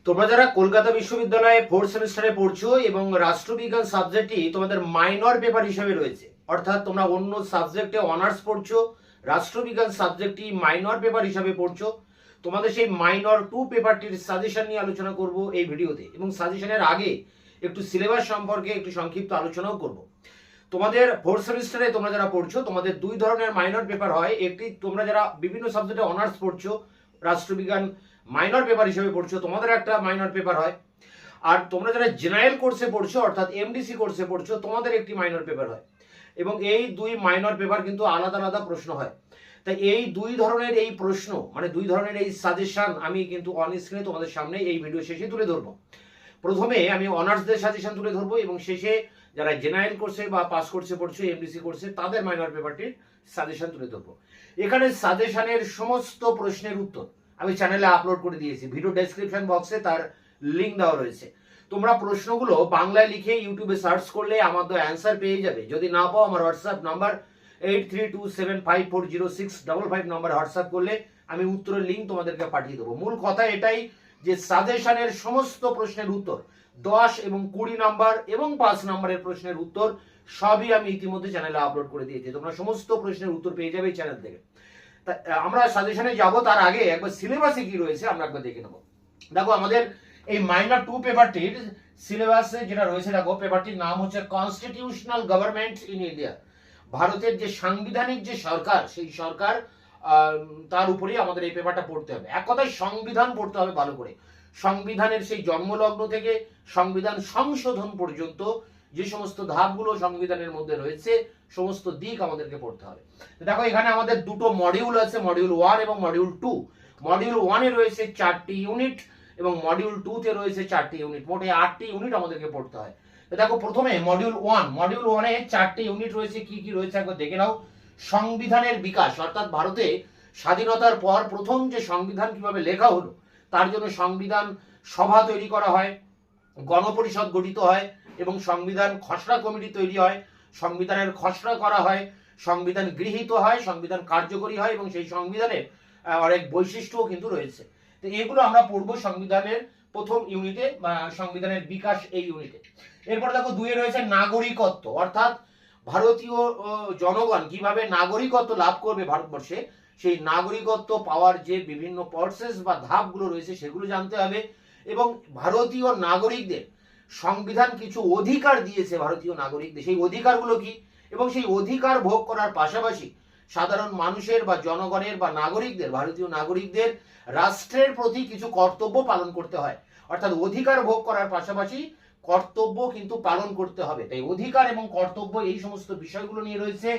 তোমরা যারা কলকাতা বিশ্ববিদ্যালয়ে 4th সেমিস্টারে পড়ছো এবং রাষ্ট্রবিজ্ঞান সাবজেক্টটি তোমাদের মাইনর পেপার হিসেবে রয়েছে, অর্থাৎ তোমরা অন্য সাবজেক্টে অনার্স পড়ছো, রাষ্ট্রবিজ্ঞান সাবজেক্টটি মাইনর পেপার হিসেবে পড়ছো, তোমাদের সেই মাইনর 2 পেপারটির সাজেশন নিয়ে আলোচনা করব এই ভিডিওতে। এবং সাজেশনের আগে একটু সিলেবাস সম্পর্কে একটু সংক্ষিপ্ত আলোচনাও করব। তোমাদের 4th সেমিস্টারে তোমরা যারা পড়ছো, তোমাদের দুই ধরনের মাইনর পেপার হয়। একটি তোমরা যারা বিভিন্ন সাবজেক্টে অনার্স পড়ছো, রাষ্ট্রবিজ্ঞান মাইনর পেপার হিসেবে পড়ছো, তোমাদের একটা মাইনর পেপার হয়। আর তোমরা যারা জেনারেল কোর্সে পড়ছো, অর্থাৎ এমডিসি কোর্সে পড়ছো, তোমাদের একটি মাইনর পেপার হয়। এবং এই দুই মাইনর পেপার কিন্তু আলাদা আলাদা প্রশ্ন হয়। তাই এই দুই ধরনের এই প্রশ্ন, মানে দুই ধরনের এই সাজেশন আমি কিন্তু অন স্ক্রিনে তোমাদের সামনে এই ভিডিও শেষে তুলে ধরবো। প্রথমে আমি অনার্সদের সাজেশন তুলে ধরবো এবং শেষে যারা জেনারেল কোর্সে বা পাস কোর্সে পড়ছো, এমডিসি কোর্সে, তাদের মাইনর পেপারটির সাজেশন তুলে ধরবো। এখানে সাজেশনের সমস্ত প্রশ্নের উত্তর আমি চ্যানেলে আপলোড করে দিয়েছি, ভিডিও ডেসক্রিপশন বক্সে তার লিঙ্ক দেওয়া রয়েছে। তোমরা প্রশ্নগুলো বাংলায় লিখে ইউটিউবে সার্চ করলে আমার তো অ্যান্সার পেয়ে যাবে। যদি না পাও, আমার হোয়াটসঅ্যাপ নাম্বার 8327540655 নাম্বার হোয়াটসঅ্যাপ করলে আমি উত্তরের লিঙ্ক তোমাদেরকে পাঠিয়ে দেবো। মূল কথা এটাই যে সাজেশনের সমস্ত প্রশ্নের উত্তর 10 এবং 20 নাম্বার এবং 5 নাম্বারের প্রশ্নের উত্তর সবই আমি ইতিমধ্যে চ্যানেলে আপলোড করে দিয়েছি। তোমরা সমস্ত প্রশ্নের উত্তর পেয়ে যাবে এই চ্যানেল থেকে। আমরা সাজেশনে যাব তার আগে একবার সিলেবাসে কি রয়েছে আমরা একবার দেখে নেব। দেখো, আমাদের এই মাইনর 2 পেপারটির সিলেবাসে যেটা রয়েছে, দেখো পেপারটির নাম হচ্ছে কনস্টিটিউশনাল গভর্নমেন্ট ইন ইন্ডিয়া। ভারতের যে সাংবিধানিক যে সরকার, সেই সরকার, তার উপরেই আমাদের এই পেপারটা পড়তে হবে। এক কথায় সংবিধান পড়তে হবে ভালো করে। সংবিধানের সেই জন্মলগ্ন থেকে সংবিধান সংশোধন পর্যন্ত যে সমস্ত ধাপগুলো সংবিধানের মধ্যে রয়েছে, সমস্ত দিক আমাদেরকে পড়তে হবে। দেখো, এখানে আমাদের দুটো মডিউল আছে, মডিউল 1 এবং মডিউল 2। মডিউল 1 এ রয়েছে 4টি ইউনিট এবং মডিউল 2 তে রয়েছে 4টি ইউনিট, মোটে 8টি ইউনিট আমাদেরকে পড়তে হয়। দেখো, প্রথমে মডিউল 1। মডিউল 1 এ 4টি ইউনিট রয়েছে। কি কি রয়েছে একবার দেখে নাও। সংবিধানের বিকাশ, অর্থাৎ ভারতে স্বাধীনতার পর প্রথম যে সংবিধান কিভাবে লেখা হলো, তার জন্য সংবিধান সভা তৈরি করা হয়, গণপরিষদ গঠিত হয় এবং সংবিধান খসড়া কমিটি তৈরি হয়, সংবিধানের খসড়া করা হয়, সংবিধান গৃহীত হয়, সংবিধান কার্যকরী হয় এবং সেই সংবিধানের অনেক বৈশিষ্ট্যও কিন্তু রয়েছে। তো এগুলো আমরা পড়বো সংবিধানের প্রথম ইউনিটে, সংবিধানের বিকাশ এই ইউনিটে। এরপর দেখো, 2 এ রয়েছে নাগরিকত্ব, অর্থাৎ ভারতীয় জনগণ কিভাবে নাগরিকত্ব লাভ করবে ভারতবর্ষে, সেই নাগরিকত্ব পাওয়ার যে বিভিন্ন প্রসেস বা ধাপগুলো রয়েছে সেগুলো জানতে হবে। এবং ভারতীয় নাগরিকদের সংবিধান কিছু অধিকার দিয়েছে ভারতীয় নাগরিকদের, সেই অধিকারগুলো কি, এবং সেই অধিকার ভোগ করার পাশাপাশি সাধারণ মানুষের বা জনগণের বা নাগরিকদের, ভারতীয় নাগরিকদের রাষ্ট্রের প্রতি কিছু কর্তব্য পালন করতে হয়। অর্থাৎ অধিকার ভোগ করার পাশাপাশি কর্তব্য কিন্তু পালন করতে হবে। তাই অধিকার এবং কর্তব্য এই সমস্ত বিষয়গুলো নিয়ে রয়েছে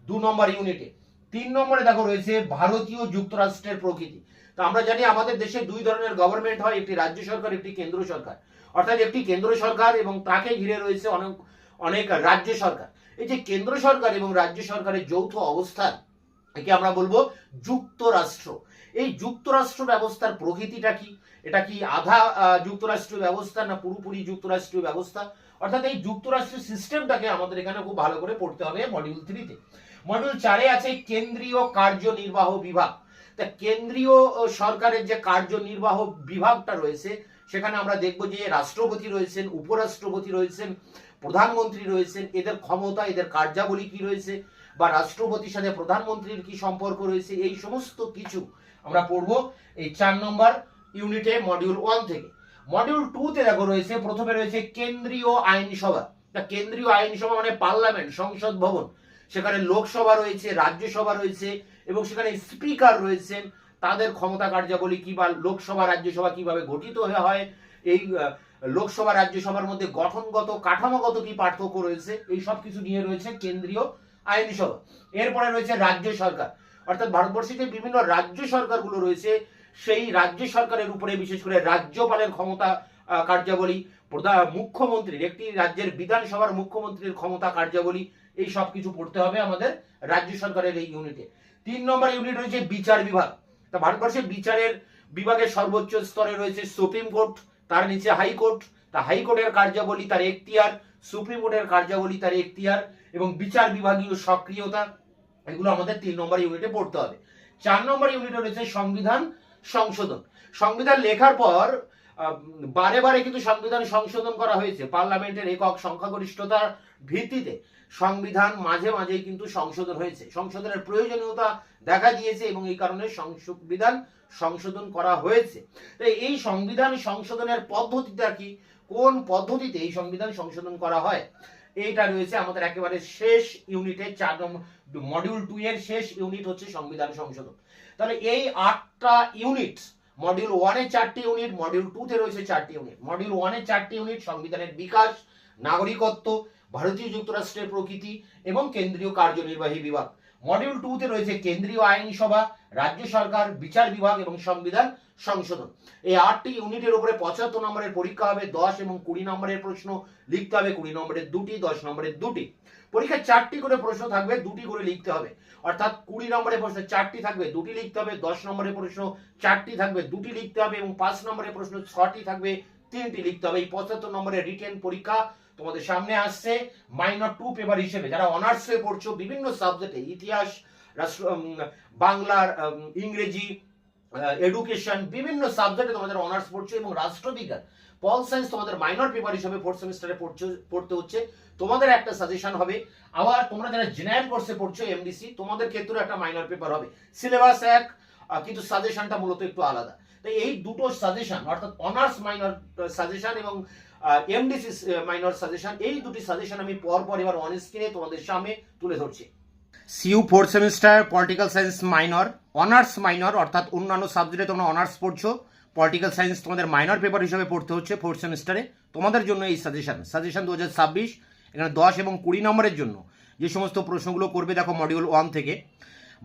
2 নম্বর ইউনিটে। 3 নম্বরে দেখো রয়েছে ভারতীয় যুক্তরাষ্ট্রের প্রকৃতি। তো আমরা জানি আমাদের দেশে 2 ধরনের গভর্নমেন্ট হয়, একটি রাজ্য সরকার, একটি কেন্দ্র সরকার। অর্থাৎ একটি কেন্দ্র সরকার এবং তাকে ঘিরে রয়েছে অনেক অনেক রাজ্য সরকার। এই যে কেন্দ্র সরকার এবং রাজ্য সরকারের যৌথ অবস্থান, একে আমরা বলবো যুক্তরাষ্ট্র। এই যুক্তরাষ্ট্র ব্যবস্থার প্রকৃতিটা কি? এটা কি আধা যুক্তরাষ্ট্রীয় ব্যবস্থা না পুরোপুরি যুক্তরাষ্ট্রীয় ব্যবস্থা? অর্থাৎ এই যুক্তরাষ্ট্রীয় সিস্টেমটাকে আমাদের এখানে খুব ভালো করে পড়তে হবে মডিউল 3 তে। মডিউল 4 এ আছে কেন্দ্রীয় কার্যনির্বাহ বিভাগ। তা কেন্দ্রীয় সরকারের যে কার্যনির্বাহ বিভাগটা রয়েছে, সেখানে আমরা দেখব যে রাষ্ট্রপতি রয়েছেন, উপরাষ্ট্রপতি রয়েছেন, প্রধানমন্ত্রী রয়েছেন, এদের ক্ষমতা, এদের কার্যাবলী কি রয়েছে, বা রাষ্ট্রপতির সাথে প্রধানমন্ত্রীর কি সম্পর্ক রয়েছে, এই সমস্ত কিছু আমরা পড়বো এই 4 নম্বর ইউনিটে মডিউল 1 থেকে। মডিউল 2 তে দেখো রয়েছে, প্রথমে রয়েছে কেন্দ্রীয় আইনসভা। তা কেন্দ্রীয় আইনসভা মানে পার্লামেন্ট, সংসদ ভবন। সেখানে লোকসভা রয়েছে, রাজ্যসভা রয়েছে এবং সেখানে স্পিকার রয়েছেন, তাদের ক্ষমতা কার্যাবলী কি, বা লোকসভা রাজ্যসভা কিভাবে গঠিত হয়, এই লোকসভা রাজ্যসভার মধ্যে গঠনগত কাঠামোগত কি পার্থক্য রয়েছে, এই সব কিছু নিয়ে রয়েছে কেন্দ্রীয় আইনসভা। এরপরে রয়েছে রাজ্য সরকার, অর্থাৎ ভারতবর্ষে যে বিভিন্ন রাজ্য সরকারগুলো রয়েছে, সেই রাজ্য সরকারের উপরে বিশেষ করে রাজ্যপালের ক্ষমতা কার্যাবলী, মুখ্যমন্ত্রীর, একটি রাজ্যের বিধানসভার মুখ্যমন্ত্রীর ক্ষমতা কার্যাবলী, এই সব কিছু পড়তে হবে আমাদের রাজ্য সরকারের এই ইউনিটে। 3 নম্বর ইউনিট রয়েছে বিচার বিভাগ। তা ভারতবর্ষে বিচারের বিভাগের সর্বোচ্চ স্তরে রয়েছে সুপ্রিম কোর্ট, তার নিচে হাইকোর্ট। তা হাইকোর্টের কার্যাবলী, তার এখতিয়ার, সুপ্রিম কোর্টের কার্যাবলী, তার এখতিয়ার এবং বিচার বিভাগীয় সক্রিয়তা, এগুলো আমাদের 3 নম্বর ইউনিটে পড়তে হবে। 4 নম্বর ইউনিটে রয়েছে সংবিধান সংশোধন। সংবিধান লেখার পর বারে বারে কিন্তু সংবিধান সংশোধন করা হয়েছে পার্লামেন্টের একক সংখ্যাগরিষ্ঠতার ভিত্তিতে। সংবিধান মাঝে মাঝেই কিন্তু সংশোধন হয়েছে, সংশোধনের প্রয়োজনীয়তা দেখা দিয়েছে এবং এই কারণে সংবিধান সংশোধন করা হয়েছে। এই সংবিধান সংশোধনের পদ্ধতিটা কি, কোন পদ্ধতিতে এই সংবিধান সংশোধন করা হয়, এইটা রয়েছে আমাদের একেবারে শেষ ইউনিটে, 4 নম্বর মডিউল 2 এর শেষ ইউনিট হচ্ছে সংবিধান সংশোধন। তাহলে এই 8টা ইউনিট, মডিউল 1 এ 4টি ইউনিট, মডিউল 2 তে রয়েছে 4টি ইউনিট। মডিউল 1 এ 4টি ইউনিট সংবিধানের বিকাশ, নাগরিকত্ব, ভারতীয় যুক্তরাষ্ট্রের প্রকৃতি এবং কেন্দ্রীয় কার্যনির্বাহী বিভাগ। মডিউল 2 তে রয়েছে কেন্দ্রীয় আইনসভা, রাজ্য সরকার, বিচার বিভাগ এবং সংবিধান সংশোধন। এই 8টি ইউনিটের উপরে 75 নম্বরের পরীক্ষা হবে। 10 এবং 20 নম্বরের প্রশ্ন লিখতে হবে, 20 নম্বরের 2টি, 10 নম্বরের 2টি। পরীক্ষায় 4টি করে প্রশ্ন থাকবে, 2টি করে লিখতে হবে, অর্থাৎ 20 নম্বরের প্রশ্ন 4টি থাকবে, 2টি লিখতে হবে। 10 নম্বরের প্রশ্ন 4টি থাকবে, 2টি লিখতে হবে এবং 5 নম্বরের প্রশ্ন 6টি থাকবে, 3টি লিখতে হবে। এই 75 নম্বরের রিটেন পরীক্ষা তোমাদের সামনে আসছে মাইনর 2 পেপার হিসেবে। যারা অনার্সে পড়ছো বিভিন্ন সাবজেক্টে, ইতিহাস, রাষ্ট্র, বাংলার, ইংরেজি, এডুকেশন, বিভিন্ন সাবজেক্টে তোমাদের অনার্স পড়ছো এবং রাষ্ট্রবিজ্ঞান, পল সায়েন্স তোমাদের মাইনর পেপার হিসেবে 4th সেমিস্টারে পড়তে হচ্ছে। তোমাদের একটা সাজেশন হবে। আবার তোমরা যারা জেনারেল কোর্সে পড়ছো এমডিসি, তোমাদের ক্ষেত্রেও একটা মাইনর পেপার হবে। সিলেবাস এক, কিন্তু সাজেশনটা মূলত একটু আলাদা। তাই এই দুটো সাজেশন, অর্থাৎ অনার্স মাইনর সাজেশন এবং এমডিসি মাইনর সাজেশন, এই দুটি সাজেশন আমি পরপর এবার অন স্ক্রিনে তোমাদের সামনে তুলে ধরছি। CU 4th semester political science minor, honours minor, অর্থাৎ অন্যান্য সাবজেক্টে তোমরা অনার্স পড়ছো, পলিটিক্যাল সায়েন্স তোমাদের মাইনর পেপার হিসেবে পড়তে হচ্ছে 4th সেমিস্টারে। তোমাদের জন্য এই সাজেশন 2026, এখানে 10 এবং 20 নম্বরের জন্য যে সমস্ত প্রশ্নগুলো করবে দেখো মডিউল 1 থেকে।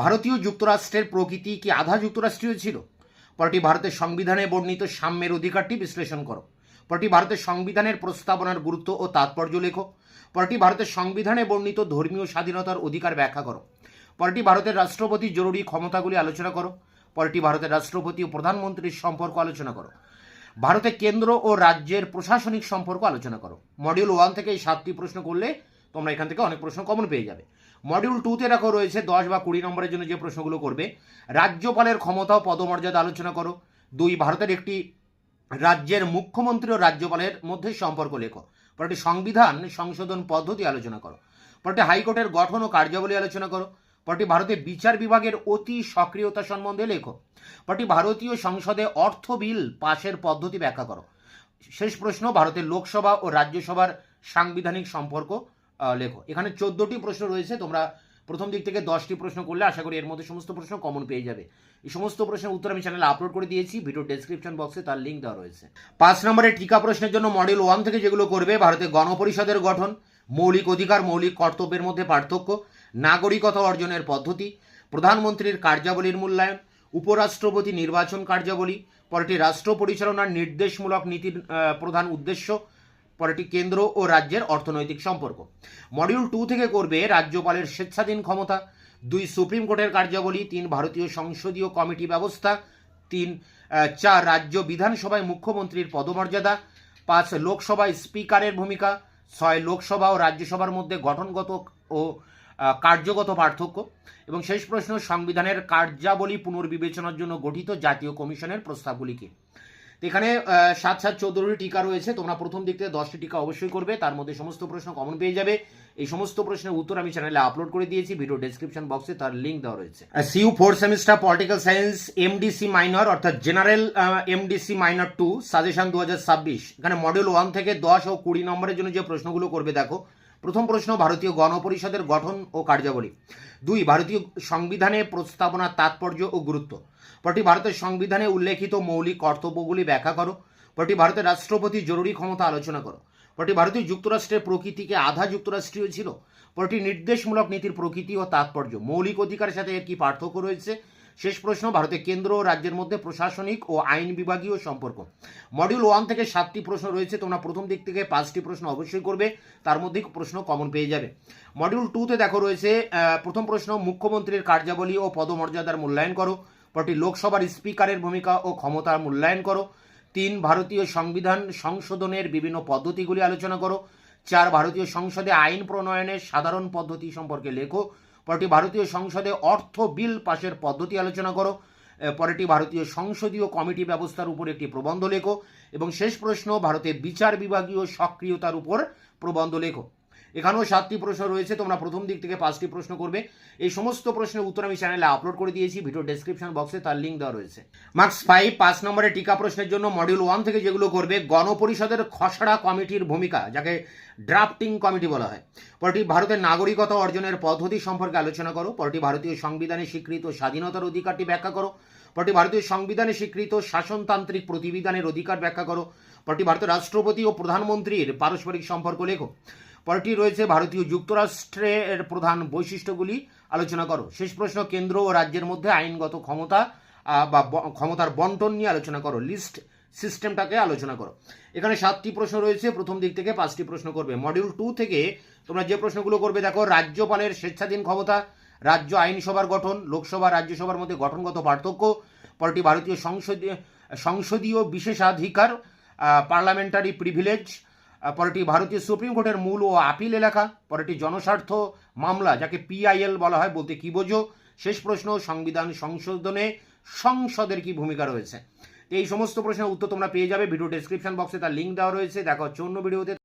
ভারতীয় যুক্তরাষ্ট্রের প্রকৃতি কি আধা যুক্তরাষ্ট্রীয় ছিল? পরটি ভারতের সংবিধানে বর্ণিত সাম্যের অধিকারটি বিশ্লেষণ করো। পরটি ভারতের সংবিধানের প্রস্তাবনার গুরুত্ব ও তাৎপর্য লেখো। পরটি ভারতের সংবিধানে বর্ণিত ধর্মীয় স্বাধীনতার অধিকার ব্যাখ্যা করো। পরটি ভারতের রাষ্ট্রপতির জরুরি ক্ষমতাগুলি আলোচনা করো। পরটি ভারতের রাষ্ট্রপতি ও প্রধানমন্ত্রীর সম্পর্ক আলোচনা করো। ভারতের কেন্দ্র ও রাজ্যের প্রশাসনিক সম্পর্ক আলোচনা করো। মডিউল 1 থেকে এই 7টি প্রশ্ন করলে তোমরা এখান থেকে অনেক প্রশ্ন কমন পেয়ে যাবে। মডিউল 2 তে দেখো রয়েছে 10 বা 20 নম্বরের জন্য যে প্রশ্নগুলো করবে। রাজ্যপালের ক্ষমতা ও পদমর্যাদা আলোচনা করো। 2, ভারতের একটি রাজ্যের মুখ্যমন্ত্রী ও রাজ্যপালের মধ্যে সম্পর্ক লেখো। পরটি সংবিধান সংশোধন পদ্ধতি আলোচনা করো। পরটি হাইকোর্টের গঠন ও কার্যাবলী আলোচনা করো। পরটি ভারতের বিচার বিভাগের অতি সক্রিয়তা সম্বন্ধে লেখো। পরটি ভারতীয় সংসদে অর্থ বিল পাশের পদ্ধতি ব্যাখ্যা করো। শেষ প্রশ্ন, ভারতের লোকসভা ও রাজ্যসভার সাংবিধানিক সম্পর্ক লেখো। এখানে 14টি প্রশ্ন রয়েছে। তোমরা প্রথম দিক থেকে 10টি প্রশ্ন করলে আশা করি এর মধ্যে সমস্ত প্রশ্ন কমন পেয়ে যাবে। এই সমস্ত প্রশ্নের উত্তর আমি চ্যানেলে আপলোড করে দিয়েছি, ভিডিও ডেসক্রিপশন বক্সে তার লিঙ্ক দেওয়া রয়েছে। 5 নম্বরের টিকা প্রশ্নের জন্য মডিউল 1 থেকে যেগুলো করবে, ভারতের গণপরিষদের গঠন, মৌলিক অধিকার মৌলিক কর্তব্যের মধ্যে পার্থক্য, নাগরিকতা অর্জনের পদ্ধতি, প্রধানমন্ত্রীর কার্যাবলীর মূল্যায়ন, উপরাষ্ট্রপতি নির্বাচন কার্যাবলী, পরটি রাষ্ট্র পরিচালনার নির্দেশমূলক নীতির প্রধান উদ্দেশ্য, পরটি কেন্দ্র ও রাজ্যের অর্থনৈতিক সম্পর্ক। মডিউল 2 থেকে করবে রাজ্যপালের স্বেচ্ছাধীন ক্ষমতা, 2, সুপ্রিম কোর্টের কার্যাবলী, 3, ভারতীয় সংসদীয় কমিটি ব্যবস্থা, 4, রাজ্য বিধানসভায় মুখ্যমন্ত্রীর পদমর্যাদা, 5, লোকসভায় স্পিকারের ভূমিকা, 6, লোকসভা ও রাজ্যসভার মধ্যে গঠনগত ও কার্যগত পার্থক্য এবং শেষ প্রশ্ন, সংবিধানের কার্যাবলী পুনর্বিবেচনার জন্য গঠিত জাতীয় কমিশনের প্রস্তাবগুলি কি। এখানে 7, 14টি টিকা রয়েছে। তোমরা প্রথম দিক থেকে 10টি টিকা অবশ্যই করবে, তার মধ্যে সমস্ত প্রশ্ন কমন পেয়ে যাবে। এই সমস্ত প্রশ্নের উত্তর আমি চ্যানেলে আপলোড করে দিয়েছি, ভিডিও ডেসক্রিপশন বক্সে তার লিঙ্ক দেওয়া রয়েছে। CU 4th semester political science MDC minor, অর্থাৎ জেনারেল এমডিসি মাইনর 2 সাজেশন 2026। এখানে মডিউল 1 থেকে 10 ও 20 নম্বরের জন্য যে প্রশ্নগুলো করবে দেখো। প্রথম প্রশ্ন, ভারতীয় গণপরিষদের গঠন ও কার্যাবলী। 2, ভারতীয় সংবিধানে প্রস্তাবনার তাৎপর্য ও গুরুত্ব। পরটি ভারতের সংবিধানে উল্লেখিত মৌলিক কর্তব্যগুলি ব্যাখ্যা করো। পরটি ভারতের রাষ্ট্রপতি জরুরি ক্ষমতা আলোচনা করো। পরটি ভারতীয় যুক্তরাষ্ট্রের প্রকৃতিকে আধা যুক্তরাষ্ট্রীয় ছিল। পরটি নির্দেশমূলক নীতির প্রকৃতি ও তাৎপর্য, মৌলিক অধিকারের সাথে এর কি পার্থক্য রয়েছে। শেষ প্রশ্ন, ভারতের কেন্দ্র ও রাজ্যের মধ্যে প্রশাসনিক ও আইন বিভাগীয় সম্পর্ক। মডিউল 1 থেকে 7টি প্রশ্ন রয়েছে। তোমরা প্রথম দিক থেকে 5টি প্রশ্ন অবশ্যই করবে, তার মধ্যে প্রশ্ন কমন পেয়ে যাবে। মডিউল 2 তে দেখো রয়েছে প্রথম প্রশ্ন, মুখ্যমন্ত্রীর কার্যাবলী ও পদমর্যাদার মূল্যায়ন করো। পরটি লোকসভার স্পিকারের ভূমিকা ও ক্ষমতার মূল্যায়ন করো। 3, ভারতীয় সংবিধান সংশোধনের বিভিন্ন পদ্ধতিগুলি আলোচনা করো। 4, ভারতীয় সংসদে আইন প্রণয়নের সাধারণ পদ্ধতি সম্পর্কে লেখো। পরটি ভারতীয় সংসদে অর্থ বিল পাশের পদ্ধতি আলোচনা করো। পরেরটি ভারতীয় সংসদীয় কমিটি ব্যবস্থার উপর একটি প্রবন্ধ লেখো। এবং শেষ প্রশ্ন, ভারতের বিচার বিভাগীয় সক্রিয়তার উপর প্রবন্ধ লেখো। এখানেও 7টি প্রশ্ন রয়েছে, তোমরা প্রথম দিক থেকে 5টি প্রশ্ন করবে। এই সমস্ত প্রশ্নের উত্তর আমি চ্যানেলে আপলোড করে দিয়েছি, ভিডিও ডেসক্রিপশন বক্সে তার লিঙ্ক দেওয়া রয়েছে। মার্কস 5 নম্বরের টিকা প্রশ্নের জন্য মডিউল 1 থেকে যেগুলো করবে, গণপরিষদের খসড়া কমিটির ভূমিকা, যাকে ড্রাফটিং কমিটি বলা হয়। পরটি ভারতের নাগরিকতা অর্জনের পদ্ধতি সম্পর্কে আলোচনা করো। পরটি ভারতীয় সংবিধানে স্বীকৃত স্বাধীনতার অধিকারটি ব্যাখ্যা করো। পরটি ভারতীয় সংবিধানে স্বীকৃত শাসনতান্ত্রিক প্রতিবিধানের অধিকার ব্যাখ্যা করো। পরটি ভারতের রাষ্ট্রপতি ও প্রধানমন্ত্রীর পারস্পরিক সম্পর্ক লেখো। পরটি রয়েছে ভারতীয় যুক্তরাষ্ট্রের প্রধান বৈশিষ্ট্যগুলি আলোচনা করো। শেষ প্রশ্ন, কেন্দ্র ও রাজ্যের মধ্যে আইনগত ক্ষমতা বা ক্ষমতার বন্টন নিয়ে আলোচনা করো, লিস্ট সিস্টেমটাকে আলোচনা করো। এখানে 7টি প্রশ্ন রয়েছে, প্রথম দিক থেকে 5টি প্রশ্ন করবে। মডিউল 2 থেকে তোমরা যে প্রশ্নগুলো করবে, দেখো, রাজ্যপালের স্বেচ্ছাধীন ক্ষমতা, রাজ্য আইনসভার গঠন, লোকসভা রাজ্যসভার মধ্যে গঠনগত পার্থক্য, পরটি ভারতীয় সংসদীয় বিশেষাধিকার, পার্লামেন্টারি প্রিভিলেজ, পরটি ভারতীয় সুপ্রিম কোর্টের মূল ও আপিল এলাকা, পরটি জনস্বার্থ মামলা, যাকে PIL বলা হয়, বলতে কি বোঝো। শেষ প্রশ্ন, সংবিধান সংশোধনে সংসদের কি ভূমিকা রয়েছে। এই সমস্ত প্রশ্নের উত্তর তোমরা পেয়ে যাবে ভিডিও ডেসক্রিপশন বক্সে, তার লিঙ্ক দেওয়া রয়েছে। দেখা হচ্ছে অন্য ভিডিওতে।